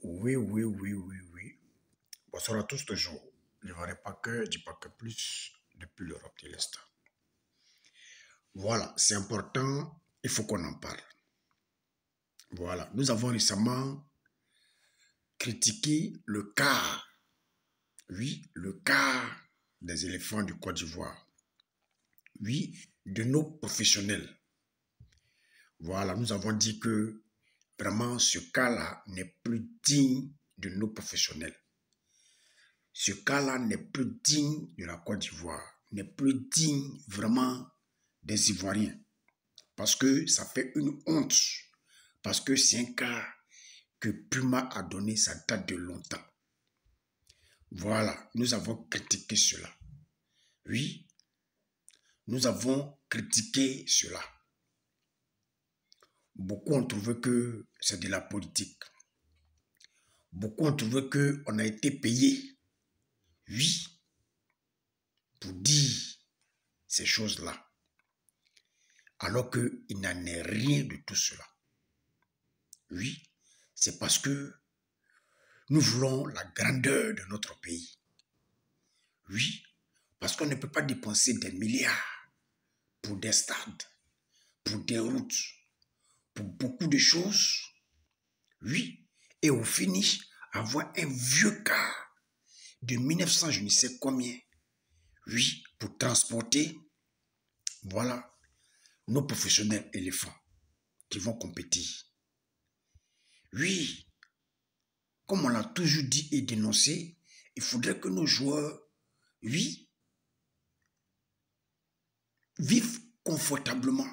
Oui, oui, oui, oui, oui. Bonsoir à tous toujours. Je ne verrai pas que, je dis pas que plus depuis l'Europe de l'Est. Voilà, c'est important, il faut qu'on en parle. Voilà, nous avons récemment critiqué le cas, oui, le cas des éléphants du Côte d'Ivoire, oui, de nos professionnels. Voilà, nous avons dit que vraiment ce cas-là n'est plus digne de nos professionnels. Ce cas-là n'est plus digne de la Côte d'Ivoire, n'est plus digne vraiment des Ivoiriens. Parce que ça fait une honte. Parce que c'est un cas que Puma a donné, ça date de longtemps. Voilà, nous avons critiqué cela. Oui, nous avons critiqué cela. Beaucoup ont trouvé que c'est de la politique. Beaucoup ont trouvé qu'on a été payé, oui, pour dire ces choses-là. Alors qu'il n'en est rien de tout cela. Oui, c'est parce que nous voulons la grandeur de notre pays. Oui, parce qu'on ne peut pas dépenser des milliards pour des stades, pour des routes, pour beaucoup de choses. Oui, et au finish, avoir un vieux car de 1900, je ne sais combien. Oui, pour transporter, voilà, nos professionnels éléphants qui vont compétir. Oui, comme on l'a toujours dit et dénoncé, il faudrait que nos joueurs, oui, vivent confortablement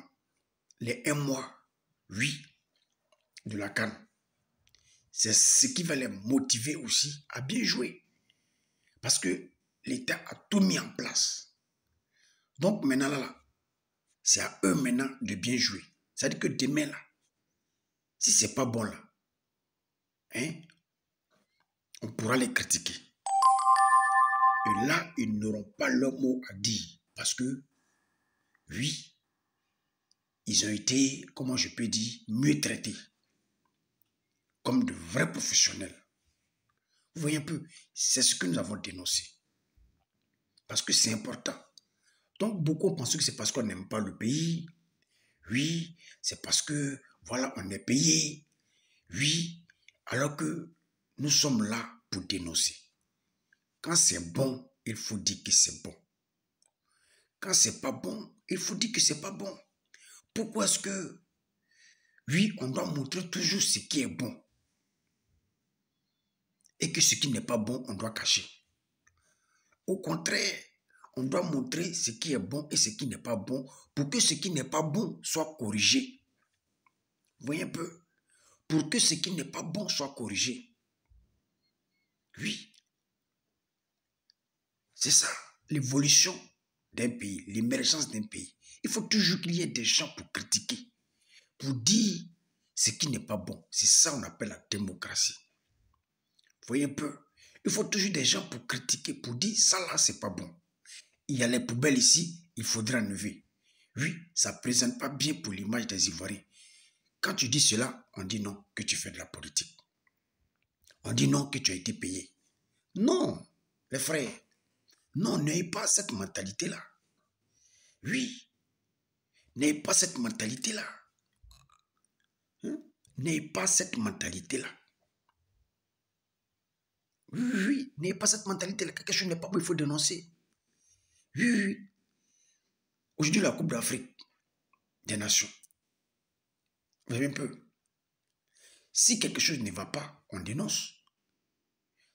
les 1 mois, oui, de la CAN. C'est ce qui va les motiver aussi à bien jouer. Parce que l'État a tout mis en place. Donc maintenant, là, c'est à eux maintenant de bien jouer. C'est-à-dire que demain, là, si c'est pas bon, là, hein, on pourra les critiquer. Et là, ils n'auront pas leur mot à dire. Parce que, oui, ils ont été, comment je peux dire, mieux traités. Comme de vrais professionnels. Vous voyez un peu, c'est ce que nous avons dénoncé. Parce que c'est important. Donc, beaucoup pensent que c'est parce qu'on n'aime pas le pays. Oui, c'est parce que, voilà, on est payé. Oui, alors que nous sommes là pour dénoncer. Quand c'est bon, il faut dire que c'est bon. Quand c'est pas bon, il faut dire que c'est pas bon. Pourquoi est-ce que, oui, on doit montrer toujours ce qui est bon et que ce qui n'est pas bon, on doit cacher? Au contraire, on doit montrer ce qui est bon et ce qui n'est pas bon pour que ce qui n'est pas bon soit corrigé. Vous voyez un peu? Pour que ce qui n'est pas bon soit corrigé. Oui, c'est ça, l'évolution d'un pays, l'émergence d'un pays. Il faut toujours qu'il y ait des gens pour critiquer, pour dire ce qui n'est pas bon. C'est ça qu'on appelle la démocratie. Vous voyez un peu? Il faut toujours des gens pour critiquer, pour dire ça là, c'est pas bon. Il y a les poubelles ici, il faudra enlever. Oui, ça ne présente pas bien pour l'image des Ivoiriens. Quand tu dis cela, on dit non, que tu fais de la politique. On dit non, que tu as été payé. Non, les frères, non, n'ayez pas cette mentalité-là. Oui, n'ayez pas cette mentalité-là. Hein? N'ayez pas cette mentalité-là. Oui, oui, oui, n'ayez pas cette mentalité-là. Quelque chose n'est pas bon, il faut dénoncer. Oui, oui, oui. Aujourd'hui, la Coupe d'Afrique des Nations. Vous voyez un peu. Si quelque chose ne va pas, on dénonce.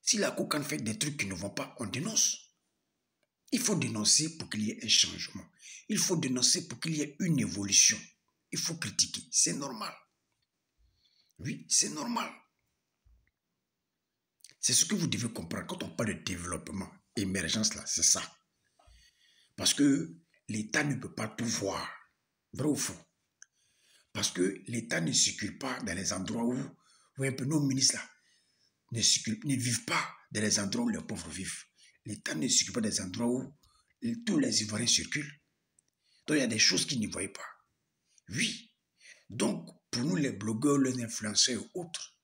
Si la Coupe fait des trucs qui ne vont pas, on dénonce. Il faut dénoncer pour qu'il y ait un changement. Il faut dénoncer pour qu'il y ait une évolution. Il faut critiquer. C'est normal. Oui, c'est normal. C'est ce que vous devez comprendre. Quand on parle de développement, émergence, là, c'est ça. Parce que l'État ne peut pas tout voir. Vrai ou faux? Parce que l'État ne circule pas dans les endroits où, vous voyez un peu, nos ministres là, ne vivent pas dans les endroits où les pauvres vivent. L'État ne circule pas dans les endroits où tous les Ivoiriens circulent. Donc il y a des choses qu'ils ne voient pas. Oui. Donc, pour nous les blogueurs, les influenceurs et autres,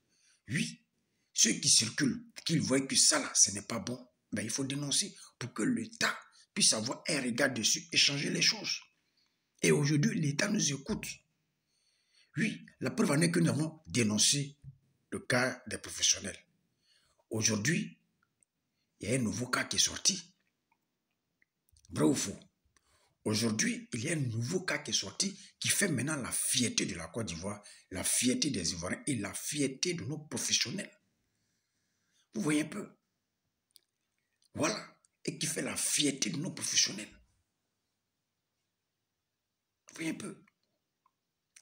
oui, ceux qui circulent, qu'ils voient que ça là, ce n'est pas bon, ben, il faut dénoncer pour que l'État puisse avoir un regard dessus et changer les choses. Et aujourd'hui, l'État nous écoute. Oui, la preuve en est que nous avons dénoncé le cas des professionnels. Aujourd'hui, il y a un nouveau cas qui est sorti. Vrai ou faux? Aujourd'hui, il y a un nouveau cas qui est sorti qui fait maintenant la fierté de la Côte d'Ivoire, la fierté des Ivoiriens et la fierté de nos professionnels. Vous voyez un peu? Voilà. Et qui fait la fierté de nos professionnels. Vous voyez un peu?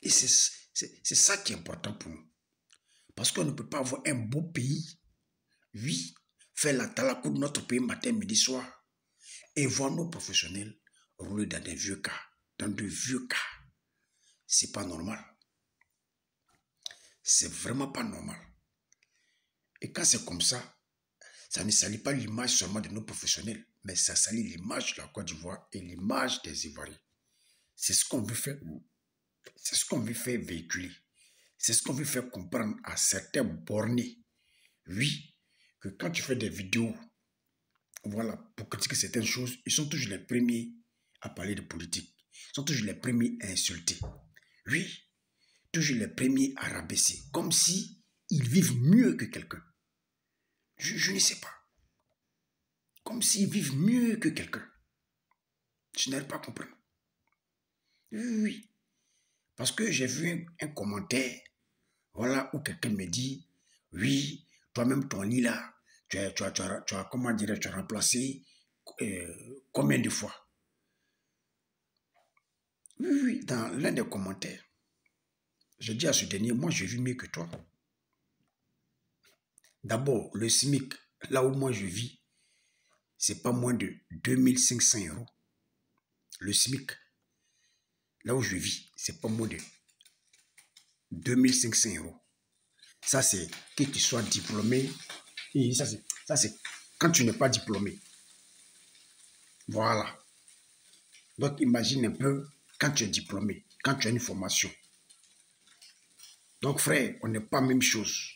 Et c'est ça qui est important pour nous. Parce qu'on ne peut pas avoir un beau pays, oui, faire la talakou de notre pays matin, midi, soir, et voir nos professionnels rouler dans des vieux cas. Dans de vieux cas. C'est pas normal. C'est vraiment pas normal. Et quand c'est comme ça ne salit pas l'image seulement de nos professionnels, mais ça salit l'image de la Côte d'Ivoire et l'image des Ivoiriens. C'est ce qu'on veut faire. C'est ce qu'on veut faire véhiculer. C'est ce qu'on veut faire comprendre à certains bornés. Oui, que quand tu fais des vidéos, voilà, pour critiquer certaines choses, ils sont toujours les premiers à parler de politique. Ils sont toujours les premiers à insulter. Oui, toujours les premiers à rabaisser. Comme si ils vivent mieux que quelqu'un. Je ne sais pas. Comme s'ils vivent mieux que quelqu'un. Je n'arrive pas à comprendre. Oui. Parce que j'ai vu un commentaire, voilà, où quelqu'un me dit, oui, toi-même, ton lit là, tu as comment dire, tu as remplacé combien de fois? Oui, dans l'un des commentaires, je dis à ce dernier, moi, j'ai vu mieux que toi. D'abord, le SMIC, là où moi je vis, c'est pas moins de 2500 €. Le SMIC, là où je vis, c'est pas moins de 2500 €. Ça, c'est que tu sois diplômé. Et ça, c'est quand tu n'es pas diplômé. Voilà. Donc, imagine un peu quand tu es diplômé, quand tu as une formation. Donc, frère, on n'est pas la même chose.